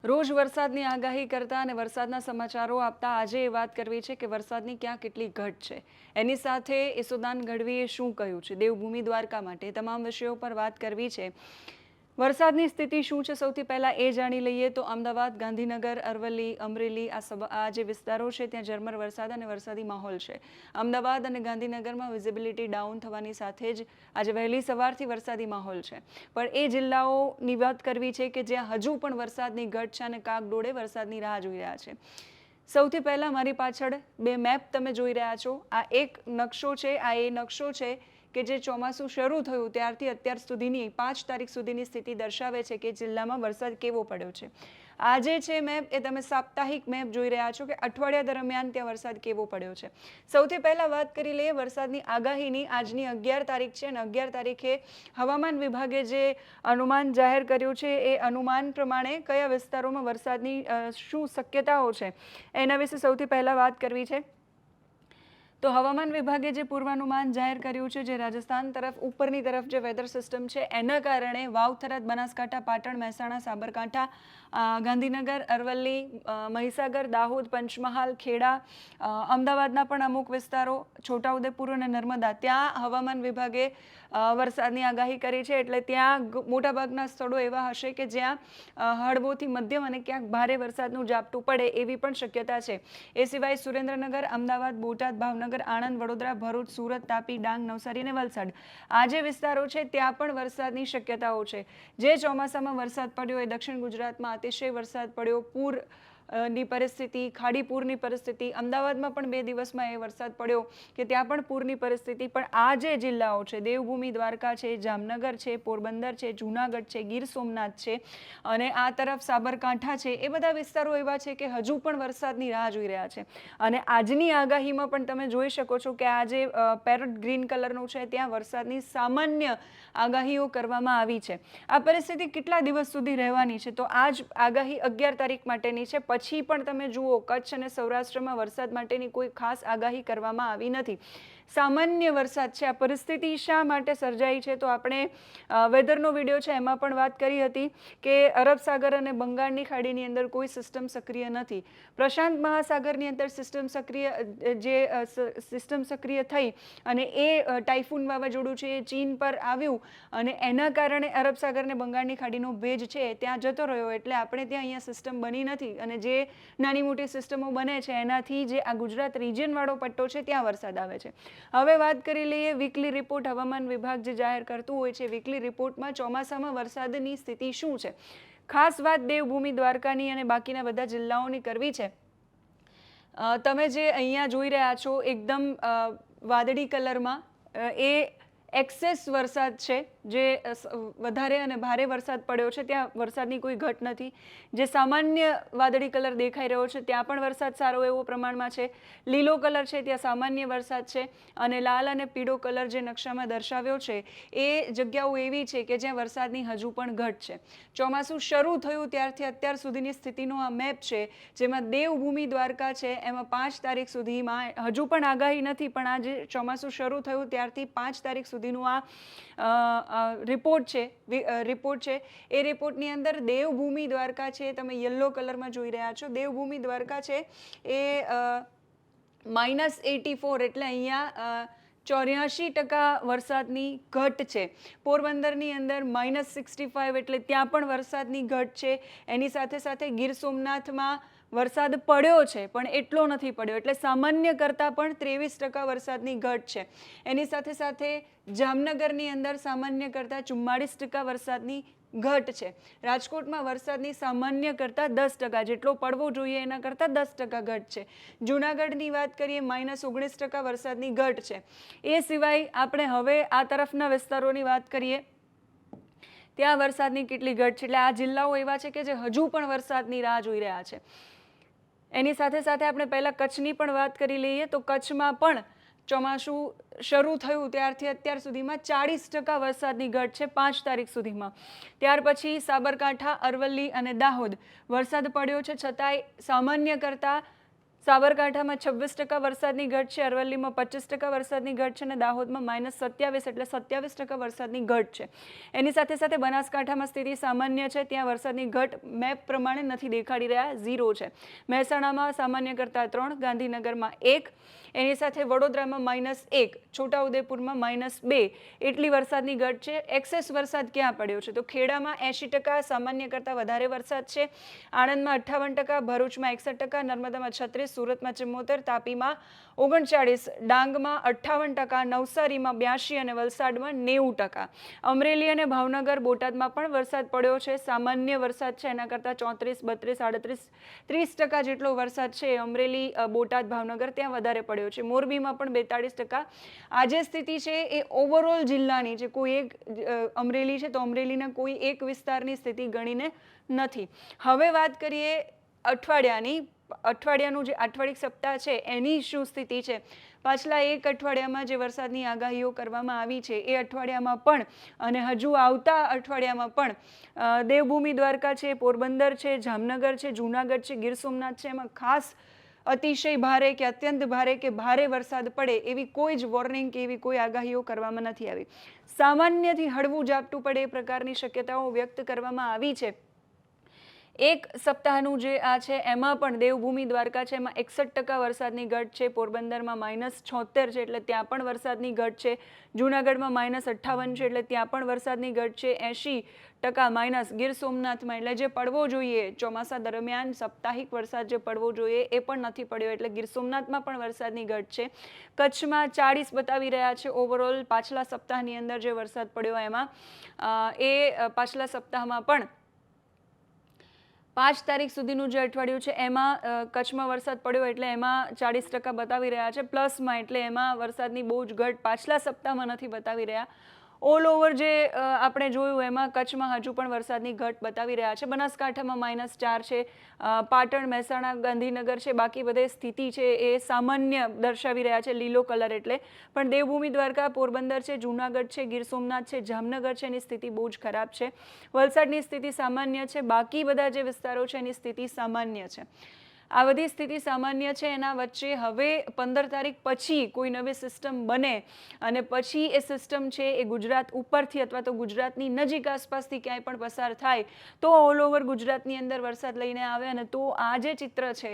રોજ વરસાદની આગાહી કરતા અને વરસાદના સમાચારો આપતા આજે એ વાત કરવી છે કે વરસાદની ક્યાં કેટલી ઘટ છે. એની સાથે ઈસુદાન ગઢવીએ શું કહ્યું છે દેવભૂમિ દ્વારકા માટે, તમામ વિષયો પર વાત કરવી છે. વરસાદની સ્થિતિ શું છે સૌથી પહેલાં એ જાણી લઈએ તો અમદાવાદ, ગાંધીનગર, અરવલ્લી, અમરેલી આ જે વિસ્તારો છે ત્યાં ઝરમર વરસાદ અને વરસાદી માહોલ છે. અમદાવાદ અને ગાંધીનગરમાં વિઝિબિલિટી ડાઉન થવાની સાથે જ આજે વહેલી સવારથી વરસાદી માહોલ છે. પણ એ જિલ્લાઓની વાત કરવી છે કે જ્યાં હજુ પણ વરસાદની ઘટ છે અને કાગડોળે વરસાદની રાહ જોઈ રહ્યા છે. સૌથી પહેલાં મારી પાછળ બે મેપ તમે જોઈ રહ્યા છો. આ એક નકશો છે, આ એ નકશો છે કે જે ચોમાસું શરૂ થયું ત્યારથી અત્યાર સુધીની 5 તારીખ સુધીની સ્થિતિ દર્શાવે છે કે જિલ્લામાં વરસાદ કેવો પડ્યો છે. આજે છે મેપ એ તમે સાપ્તાહિક મેપ જોઈ રહ્યા છો કે અઠવાડિયા દરમિયાન ત્યાં વરસાદ કેવો પડ્યો છે. સૌથી પહેલાં વાત કરી લઈએ વરસાદની આગાહીની. આજની 11 તારીખ છે અને 11 તારીખે હવામાન વિભાગે જે અનુમાન જાહેર કર્યું છે એ અનુમાન પ્રમાણે કયા વિસ્તારોમાં વરસાદની શું શક્યતાઓ છે એના વિશે સૌથી પહેલાં વાત કરવી છે. તો હવામાન વિભાગે જે પૂર્વાનુમાન જાહેર કર્યું છે, જે રાજસ્થાન તરફ ઉપરની તરફ જે વેધર સિસ્ટમ છે એના કારણે વાવ, થરાદ, બનાસકાંઠા, પાટણ, મહેસાણા, સાબરકાંઠા, ગાંધીનગર, અરવલ્લી, મહીસાગર, દાહોદ, પંચમહાલ, ખેડા, અમદાવાદના પણ અમુક વિસ્તારો, છોટાઉદેપુર અને નર્મદા ત્યાં હવામાન વિભાગે વરસાદની આગાહી કરી છે. એટલે ત્યાં મોટાભાગના સ્થળો એવા હશે કે જ્યાં હળવોથી મધ્યમ અને ક્યાંક ભારે વરસાદનું ઝાપટું પડે એવી પણ શક્યતા છે. એ સિવાય સુરેન્દ્રનગર, અમદાવાદ, બોટાદ, ભાવનગર, આણંદ, વડોદરા, ભરૂચ, સુરત, તાપી, ડાંગ, નવસારી અને વલસાડ આ જે વિસ્તારો છે ત્યાં પણ વરસાદની શક્યતાઓ છે. જે ચોમાસામાં વરસાદ પડ્યો એ દક્ષિણ ગુજરાતમાં અતિશય વરસાદ પડ્યો, પૂર ની પરિસ્થિતિ, ખાડીપૂરની પરિસ્થિતિ, અમદાવાદમાં પણ 2 દિવસમાં એ વરસાદ પડ્યો કે ત્યાં પણ પૂરની પરિસ્થિતિ. પણ આ જે જિલ્લાઓ છે દેવભૂમિ દ્વારકા છે, જામનગર છે, પોરબંદર છે, જૂનાગઢ છે, ગીર સોમનાથ છે અને આ તરફ સાબરકાંઠા છે, એ બધા વિસ્તારો એવા છે કે હજુ પણ વરસાદની રાહ જોઈ રહ્યા છે. અને આજની આગાહીમાં પણ તમે જોઈ શકો છો કે આ જે પેરોટ ગ્રીન કલરનું છે ત્યાં વરસાદની સામાન્ય આગાહીઓ કરવામાં આવી છે. આ પરિસ્થિતિ કેટલા દિવસ સુધી રહેવાની છે તો આ જ આગાહી 11 તારીખ માટેની છે. પછી પણ તમે જુઓ કચ્છ અને સૌરાષ્ટ્રમાં વરસાદ માટેની કોઈ ખાસ આગાહી કરવામાં આવી નથી. સામાન્ય વરસાદ છે. આ પરિસ્થિતિ શા માટે સર્જાઈ છે તો આપણે વેધરનો વિડીયો છે એમાં પણ વાત કરી હતી કે અરબ સાગર અને બંગાળની ખાડીની અંદર કોઈ સિસ્ટમ સક્રિય નથી. પ્રશાંત મહાસાગરની અંદર સિસ્ટમ સક્રિય થઈ અને એ ટાઇફૂન વાવાઝોડું છે એ ચીન પર આવ્યું અને એના કારણે અરબ સાગર અને બંગાળની ખાડીનો ભેજ છે ત્યાં જતો રહ્યો. એટલે આપણે ત્યાં અહીંયા સિસ્ટમ બની નથી અને જે નાની મોટી સિસ્ટમો બને છે એનાથી જે આ ગુજરાત રિજિયનવાળો પટ્ટો છે ત્યાં વરસાદ આવે છે. હવે વાત કરી લઈએ વીકલી રિપોર્ટ. હવામાન વિભાગ જે જાહેર કરતું હોય છે વીકલી રિપોર્ટમાં ચોમાસામાં વરસાદની સ્થિતિ શું છે. ખાસ વાત દેવભૂમિ દ્વારકાની અને બાકીના બધા જિલ્લાઓની કરવી છે. તમે જે અહીંયા જોઈ રહ્યા છો એકદમ વાદળી કલરમાં એ એક્સેસ વરસાદ છે, જે વધારે અને ભારે વરસાદ પડ્યો છે ત્યાં વરસાદની કોઈ ઘટ નથી. જે સામાન્ય વાદળી કલર દેખાઈ રહ્યો છે ત્યાં પણ વરસાદ સારો એવો પ્રમાણમાં છે. લીલો કલર છે ત્યાં સામાન્ય વરસાદ છે અને લાલ અને પીળો કલર જે નકશામાં દર્શાવ્યો છે એ જગ્યાઓ એવી છે કે જ્યાં વરસાદની હજુ પણ ઘટ છે. ચોમાસું શરૂ થયું ત્યારથી અત્યાર સુધીની સ્થિતિનો આ મેપ છે જેમાં દેવભૂમિ દ્વારકા છે એમાં 5 તારીખ સુધીમાં હજુ પણ આગાહી નથી. પણ આ જે ચોમાસું શરૂ થયું ત્યારથી 5 તારીખ સુધીનું આ રિપોર્ટ છે. એ રિપોર્ટની અંદર દેવભૂમિ દ્વારકા છે તમે યલો કલરમાં જોઈ રહ્યા છો. દેવભૂમિ દ્વારકા છે એ -84 એટલે અહીંયા 84% વરસાદની ઘટ છે. પોરબંદરની અંદર -65 એટલે ત્યાં પણ વરસાદની ઘટ છે. એની સાથે સાથે ગીર સોમનાથમાં વરસાદ પડ્યો છે પણ એટલો નથી પડ્યો એટલે સામાન્ય કરતાં પણ 23% વરસાદની ઘટ છે. એની સાથે સાથે જામનગરની અંદર સામાન્ય કરતાં 44% વરસાદની ઘટ છે. રાજકોટમાં વરસાદની સામાન્ય કરતાં 10% જેટલો પડવો જોઈએ એના કરતાં 10% ઘટ છે. જૂનાગઢની વાત કરીએ -19% વરસાદની ઘટ છે. એ સિવાય આપણે હવે આ તરફના વિસ્તારોની વાત કરીએ ત્યાં વરસાદની કેટલી ઘટ છે. એટલે આ જિલ્લાઓ એવા છે કે જે હજુ પણ વરસાદની રાહ જોઈ રહ્યા છે. એની સાથે સાથે આપણે પહેલાં કચ્છની પણ વાત કરી લઈએ તો કચ્છમાં પણ ચોમાસું શરૂ થયું ત્યારથી અત્યાર સુધીમાં 40% વરસાદની ઘટ છે 5 તારીખ સુધીમાં. ત્યાર પછી સાબરકાંઠા, અરવલ્લી અને દાહોદ વરસાદ પડ્યો છે છતાંય સામાન્ય કરતાં સાબરકાંઠામાં 26% વરસાદની ઘટ છે, અરવલ્લીમાં 25% વરસાદની ઘટ છે અને દાહોદમાં -27 એટલે 27% વરસાદની ઘટ છે. એની સાથે સાથે બનાસકાંઠામાં સ્થિતિ સામાન્ય છે, ત્યાં વરસાદની ઘટ મેપ પ્રમાણે નથી દેખાડી રહ્યા, 0 છે. મહેસાણામાં સામાન્ય કરતાં 3, ગાંધીનગરમાં 1, એની સાથે વડોદરામાં -1, છોટાઉદેપુરમાં -2 એટલી વરસાદની ઘટ છે. એક્સેસ વરસાદ ક્યાં પડ્યો છે? તો ખેડામાં 80%, સામાન્ય કરતાં વધારે વરસાદ છે. આણંદમાં 58%, ભરૂચમાં 61%, નર્મદામાં 36%, સુરતમાં 74%, તાપીમાં 39%, ડાંગમાં 58%, નવસારીમાં 82% અને વલસાડમાં 90%. અમરેલી અને ભાવનગર, બોટાદમાં પણ વરસાદ પડ્યો છે. સામાન્ય વરસાદ છે, એના કરતાં 34%, 32%, 38%, 30% જેટલો વરસાદ છે અમરેલી, બોટાદ, ભાવનગર ત્યાં વધારે પડ્યો છે. મોરબીમાં પણ 42%. આ જે સ્થિતિ છે એ ઓવરઓલ જિલ્લાની છે, કોઈ એક અમરેલી છે તો અમરેલીના કોઈ એક વિસ્તારની સ્થિતિ ગણીને નથી. હવે વાત કરીએ અઠવાડિયાનું જે આઠવાડિક સપ્તાહ છે એની શું સ્થિતિ છે. પાછલા એક અઠવાડિયામાં જે વરસાદની આગાહીઓ કરવામાં આવી છે એ અઠવાડિયામાં પણ અને હજુ આવતા અઠવાડિયામાં પણ દેવભૂમિ દ્વારકા છે, પોરબંદર છે, જામનગર છે, જૂનાગઢ છે, ગીર સોમનાથ છે, એમાં ખાસ અતિશય ભારે કે અત્યંત ભારે કે ભારે વરસાદ પડે એવી કોઈ જ વોર્નિંગ કે એવી કોઈ આગાહીઓ કરવામાં નથી આવી. સામાન્યથી હળવું ઝાપટું પડે એ પ્રકારની શક્યતાઓ વ્યક્ત કરવામાં આવી છે. એક સપ્તાહનું જે આ છે એમાં પણ દેવભૂમિ દ્વારકા છે એમાં 61% વરસાદની ઘટ છે, પોરબંદરમાં -76 છે એટલે ત્યાં પણ વરસાદની ઘટ છે, જૂનાગઢમાં -58 છે એટલે ત્યાં પણ વરસાદની ઘટ છે, 80% માઇનસ ગીર સોમનાથમાં, એટલે જે પડવો જોઈએ ચોમાસા દરમિયાન સાપ્તાહિક વરસાદ જે પડવો જોઈએ એ પણ નથી પડ્યો એટલે ગીર સોમનાથમાં પણ વરસાદની ઘટ છે. કચ્છમાં 40 બતાવી રહ્યા છે ઓવરઓલ પાછલા સપ્તાહની અંદર જે વરસાદ પડ્યો એમાં, એ પાછલા સપ્તાહમાં પણ 5 તારીખ સુધીનું જે અઠવાડિયું છે એમાં કચ્છમાં વરસાદ પડ્યો એટલે એમાં 40% બતાવી રહ્યા છે પ્લસમાં, એટલે એમાં વરસાદની બહુ જ ઘટ પાછલા સપ્તાહમાં નથી બતાવી રહ્યા. ઓલ ઓવર જે આપણે જોયું એમાં કચ્છમાં હજુ પણ વરસાદની ઘટ બતાવી રહ્યા છે. બનાસકાંઠામાં -4 છે, પાટણ, મહેસાણા, ગાંધીનગર છે, બાકી બધે સ્થિતિ છે એ સામાન્ય દર્શાવી રહ્યા છે, લીલો કલર એટલે. પણ દેવભૂમિ દ્વારકા, પોરબંદર છે, જૂનાગઢ છે, ગીર સોમનાથ છે, જામનગર છે, એની સ્થિતિ બહુ જ ખરાબ છે. વલસાડની સ્થિતિ સામાન્ય છે, બાકી બધા જે વિસ્તારો છે એની સ્થિતિ સામાન્ય છે. આ બધી સ્થિતિ સામાન્ય છે. એના વચ્ચે હવે 15 તારીખ પછી કોઈ નવી સિસ્ટમ બને અને પછી એ સિસ્ટમ છે એ ગુજરાત ઉપરથી અથવા તો ગુજરાતની નજીક આસપાસથી ક્યાંય પણ પસાર થાય તો ઓલ ઓવર ગુજરાતની અંદર વરસાદ લઈને આવે અને તો આ જે ચિત્ર છે,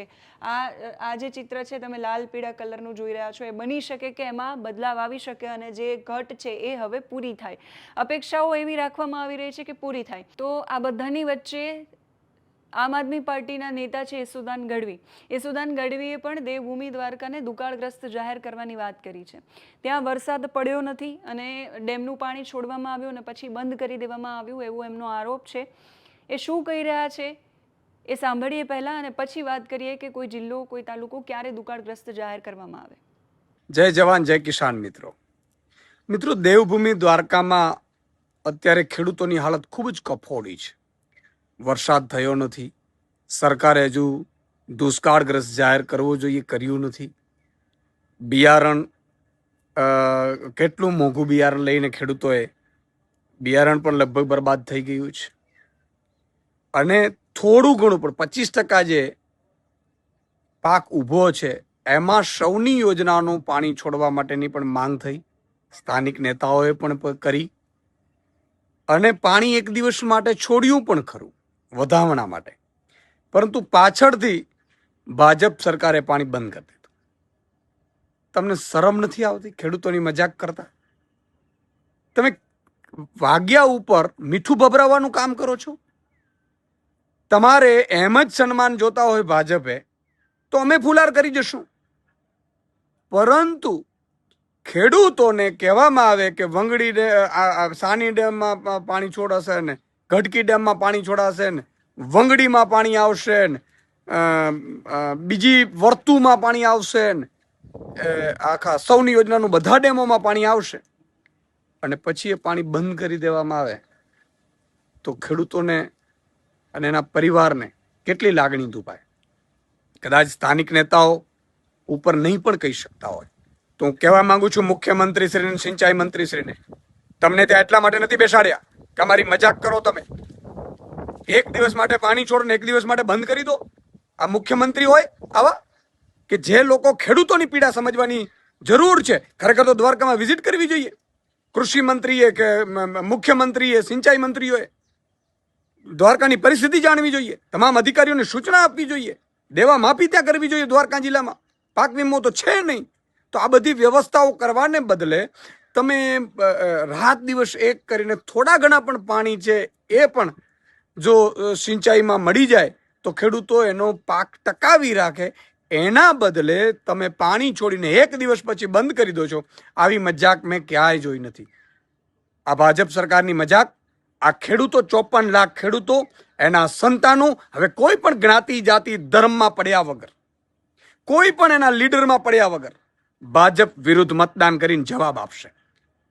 આ જે ચિત્ર છે તમે લાલ પીળા કલરનું જોઈ રહ્યા છો, એ બની શકે કે એમાં બદલાવ આવી શકે અને જે ઘટ છે એ હવે પૂરી થાય. અપેક્ષાઓ એવી રાખવામાં આવી રહી છે કે પૂરી થાય. તો આ બધાની વચ્ચે આમ આદમી પાર્ટીના નેતા છે યશુદાન ગઢવીએ પણ દેવભૂમિ દ્વારકાને દુકાળગ્રસ્ત જાહેર કરવાની વાત કરી છે. ત્યાં વરસાદ પડ્યો નથી અને ડેમનું પાણી છોડવામાં આવ્યું અને પછી બંધ કરી દેવામાં આવ્યું એવો એમનો આરોપ છે. એ શું કહી રહ્યા છે એ સાંભળીએ પહેલા અને પછી વાત કરીએ કે કોઈ જિલ્લો, કોઈ તાલુકો ક્યારે દુકાળગ્રસ્ત જાહેર કરવામાં આવે. જય જવાન જય કિસાન. મિત્રો, દેવભૂમિ દ્વારકામાં અત્યારે ખેડૂતોની હાલત ખૂબ જ કફોડી છે. વરસાદ થયો નથી, સરકારે હજુ દુષ્કાળગ્રસ્ત જાહેર કરવો જોઈએ, કર્યું નથી. બિયારણ, કેટલું મોંઘું બિયારણ લઈને ખેડૂતોએ બિયારણ પણ લગભગ બરબાદ થઈ ગયું છે. અને થોડું ઘણું પણ 25% જે પાક ઊભો છે એમાં સૌની યોજનાનું પાણી છોડવા માટેની પણ માંગ થઈ, સ્થાનિક નેતાઓએ પણ કરી અને પાણી એક દિવસ માટે છોડ્યું પણ ખરું વધામણા માટે, પરંતુ પાછળથી ભાજપ સરકારે પાણી બંધ કરી દીધું. તમને શરમ નથી આવતી ખેડૂતોની મજાક કરતા? તમે વાગ્યા ઉપર મીઠું ભભરાવાનું કામ કરો છો. તમારે એમ જ સન્માન જોતા હોય ભાજપે તો અમે ફુલાર કરી જશું, પરંતુ ખેડૂતોને કહેવામાં આવે કે વંગડી સાની ડેમમાં પાણી છોડાશે ને, ગઢકી ડેમમાં પાણી છોડાશે ને, વંગડીમાં પાણી આવશે ને, બીજી વર્તુમાં પાણી આવશે ને, આખા સૌની યોજનાનું બધા ડેમોમાં પાણી આવશે અને પછી એ પાણી બંધ કરી દેવામાં આવે તો ખેડૂતોને અને એના પરિવારને કેટલી લાગણી દુભાય. કદાચ સ્થાનિક નેતાઓ ઉપર નહીં પણ કહી શકતા હોય તો હું કહેવા માંગુ છું મુખ્યમંત્રી શ્રીને, સિંચાઈ મંત્રી શ્રીને, તમને ત્યાં એટલા માટે નથી બેસાડ્યા કે અમારી મજાક કરો. તમે એક દિવસ માટે પાણી છોડો ને એક દિવસ માટે બંધ કરી દો. આ મુખ્યમંત્રી હોય આવા? કે જે લોકો ખેડૂતોની પીડા સમજવાની જરૂર છે, ખરેખર તો દ્વારકામાં વિઝિટ કરવી જોઈએ. કૃષિ મંત્રીએ કે મુખ્યમંત્રીએ, સિંચાઈ મંત્રીઓએ દ્વારકાની પરિસ્થિતિ જાણવી જોઈએ. તમામ અધિકારીઓને સૂચના આપવી જોઈએ. દેવા માફી ત્યાં કરવી જોઈએ. દ્વારકા જિલ્લામાં પાક વીમો તો છે નહીં. તો આ બધી વ્યવસ્થાઓ કરવાને બદલે તમે રાત દિવસ એક કરીને થોડા ઘણા પણ પાણી છે એ પણ જો સિંચાઈમાં મળી જાય તો ખેડૂતો એનો પાક ટકાવી રાખે. એના બદલે તમે પાણી છોડીને એક દિવસ પછી બંધ કરી દો છો. આવી મજાક મેં ક્યાંય જોઈ નથી. આ ભાજપ સરકારની મજાક. આ ખેડૂતો 54 લાખ ખેડૂતો, એના સંતાનો હવે કોઈ પણ જ્ઞાતિ જાતિ ધર્મમાં પડ્યા વગર, કોઈ પણ એના લીડરમાં પડ્યા વગર ભાજપ વિરુદ્ધ મતદાન કરીને જવાબ આપશે.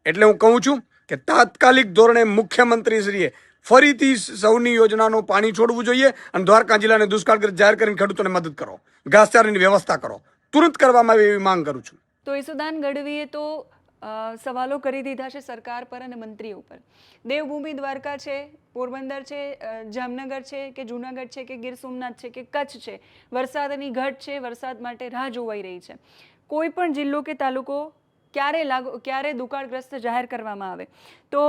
એટલે હું કહું છું કે તાત્કાલિક ધોરણે મુખ્યમંત્રીશ્રીએ ફરીથી સૌની યોજનાનું પાણી છોડવું જોઈએ અને દ્વારકા જિલ્લાને દુષ્કાળગ્રસ્ત જાહેર કરીને ખેડૂતોને મદદ કરો, ઘાસચારાની વ્યવસ્થા કરો, તુરંત કરવામાં આવે એવી માંગ કરું છું. તો ઈસુદાન ગઢવીએ તો સવાલો કરી દીધા છે સરકાર પર અને મંત્રીઓ પર. દેવભૂમિ દ્વારકા છે, પોરબંદર છે, જામનગર છે કે જૂનાગઢ છે કે ગીર સોમનાથ છે કે કચ્છ છે, વરસાદની ઘટ છે, વરસાદ માટે રાહ જોવાઈ રહી છે. કોઈ પણ જિલ્લો કે તાલુકો ક્યારે દુકાળગ્રસ્ત જાહેર કરવામાં આવે તો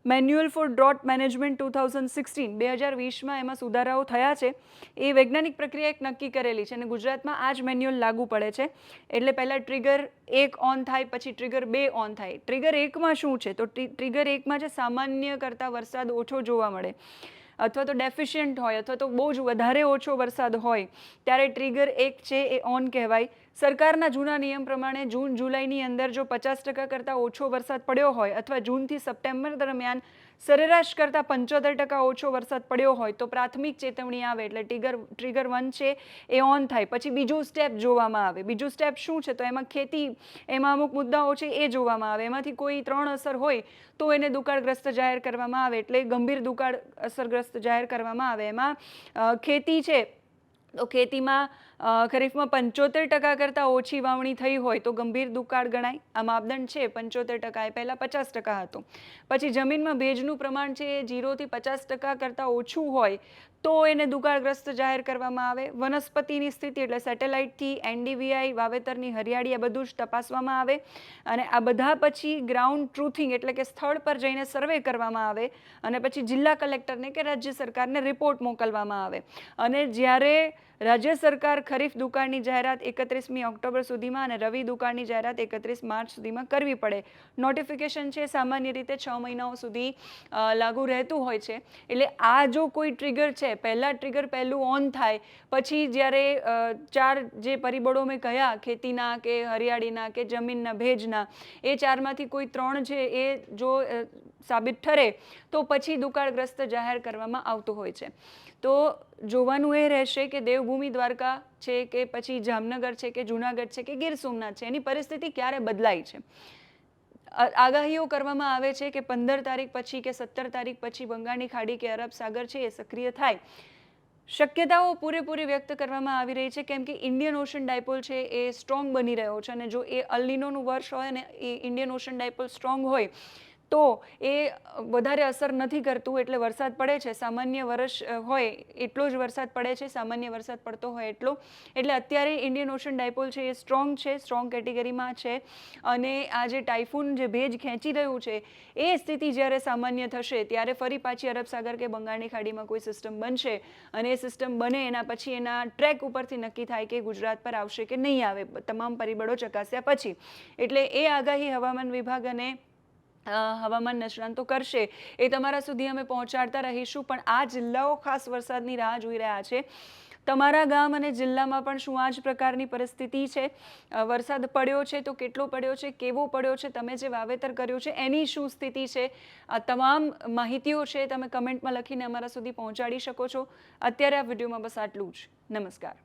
મેન્યુઅલ ફોર ડ્રોટ મેનેજમેન્ટ 2016 એમાં સુધારાઓ થયા છે. એ વૈજ્ઞાનિક પ્રક્રિયા એક નક્કી કરેલી છે અને ગુજરાતમાં આ જ મેન્યુઅલ લાગુ પડે છે. એટલે પહેલાં ટ્રિગર 1 ઓન થાય, પછી ટ્રિગર 2 ઓન થાય. ટ્રિગર 1માં શું છે તો ટ્રિગર 1માં જે સામાન્ય કરતાં વરસાદ ઓછો જોવા મળે અથવા તો ડેફિશિયન્ટ હોય અથવા તો બહુ જ વધારે ઓછો વરસાદ હોય ત્યારે ટ્રિગર 1 છે એ ઓન કહેવાય. સરકારના જૂના નિયમ પ્રમાણે જૂન જુલાઈની અંદર જો 50% કરતાં ઓછો વરસાદ પડ્યો હોય અથવા જૂનથી સપ્ટેમ્બર દરમિયાન સરેરાશ કરતાં 75% ઓછો વરસાદ પડ્યો હોય તો પ્રાથમિક ચેતવણી આવે એટલે ટ્રિગર 1 છે એ ઓન થાય. પછી બીજું સ્ટેપ જોવામાં આવે. બીજું સ્ટેપ શું છે તો એમાં ખેતી, એમાં અમુક મુદ્દાઓ છે એ જોવામાં આવે. એમાંથી કોઈ 3 અસર હોય તો એને દુકાળગ્રસ્ત જાહેર કરવામાં આવે એટલે ગંભીર દુકાળ અસરગ્રસ્ત જાહેર કરવામાં આવે. એમાં ખેતી છે તો ખેતીમાં ખરીફમાં 75% કરતાં ઓછી વાવણી થઈ હોય તો ગંભીર દુકાળ ગણાય. આ માપદંડ છે 75%, એ પહેલાં 50% હતો. પછી જમીનમાં ભેજનું પ્રમાણ છે એ 0 થી 50% કરતાં ઓછું હોય તો એને દુકાળગ્રસ્ત જાહેર કરવામાં આવે. વનસ્પતિની સ્થિતિ એટલે સેટેલાઇટથી NDVI, વાવેતરની હરિયાળી, આ બધું જ તપાસવામાં આવે અને આ બધા પછી ગ્રાઉન્ડ ટ્રુથિંગ એટલે કે સ્થળ પર જઈને સર્વે કરવામાં આવે અને પછી જિલ્લા કલેક્ટરને કે રાજ્ય સરકારને રિપોર્ટ મોકલવામાં આવે. અને જ્યારે રાજ્ય સરકાર ખરીફ દુકાળની જાહેરાત 31મી ઓક્ટોબર સુધીમાં અને રવિ દુકાળની જાહેરાત 31 માર્ચ સુધીમાં કરવી પડે. નોટિફિકેશન છે સામાન્ય રીતે 6 મહિનાઓ સુધી લાગુ રહેતું હોય છે. એટલે આ જો કોઈ ટ્રિગર છે, પહેલાં ટ્રિગર પહેલું ઓન થાય પછી જ્યારે 4 જે પરિબળો મેં કહ્યા, ખેતીના કે હરિયાળીના કે જમીનના ભેજના, એ 4માંથી કોઈ 3 છે એ જો સાબિત ઠરે તો પછી દુકાળગ્રસ્ત જાહેર કરવામાં આવતું હોય છે. તો જોવાનું એ રહેશે કે દેવભૂમિ દ્વારકા છે કે પછી જામનગર છે કે જૂનાગઢ છે કે ગીર સોમનાથ છે, એની પરિસ્થિતિ ક્યારે બદલાય છે. આગાહીઓ કરવામાં આવે છે કે 15 તારીખ પછી કે 17 તારીખ પછી બંગાળની ખાડી કે અરબ સાગર છે એ સક્રિય થાય. શક્યતાઓ પૂરેપૂરી વ્યક્ત કરવામાં આવી રહી છે કેમ કે ઇન્ડિયન ઓશન ડાયપોલ છે એ સ્ટ્રોંગ બની રહ્યો છે અને જો એ અલ નીનોનું વર્ષ હોય અને એ ઇન્ડિયન ઓશન ડાયપોલ સ્ટ્રોંગ હોય તો એ વધારે અસર નથી કરતું. એટલે વરસાદ પડે છે, સામાન્ય વર્ષ હોય એટલો જ વરસાદ પડે છે, સામાન્ય વરસાદ પડતો હોય એટલો. એટલે અત્યારે ઇન્ડિયન ઓશન ડાયપોલ છે એ સ્ટ્રોંગ છે, સ્ટ્રોંગ કેટેગરીમાં છે અને આ જે ટાઇફૂન જે ભેજ ખેંચી રહ્યું છે એ સ્થિતિ જ્યારે સામાન્ય થશે ત્યારે ફરી પાછી અરબ સાગર કે બંગાળની ખાડીમાં કોઈ સિસ્ટમ બનશે અને એ સિસ્ટમ બને એના પછી એના ટ્રેક ઉપરથી નક્કી થાય કે ગુજરાત પર આવશે કે નહીં આવે, તમામ પરિબળો ચકાસ્યા પછી. એટલે એ આગાહી હવામાન વિભાગ અને હવામાન નિષ્ણાંતો કરશે એ તમારા સુધી અમે પહોંચાડતા રહીશું. પણ આ જિલ્લાઓ ખાસ વરસાદની રાહ જોઈ રહ્યા છે. તમારા ગામ અને જિલ્લામાં પણ શું આ જ પ્રકારની પરિસ્થિતિ છે? વરસાદ પડ્યો છે તો કેટલો પડ્યો છે, કેવો પડ્યો છે, તમે જે વાવેતર કર્યું છે એની શું સ્થિતિ છે? આ તમામ માહિતીઓ છે તમે કમેન્ટમાં લખીને અમારા સુધી પહોંચાડી શકો છો. અત્યારે આ વિડીયોમાં બસ આટલું જ. નમસ્કાર.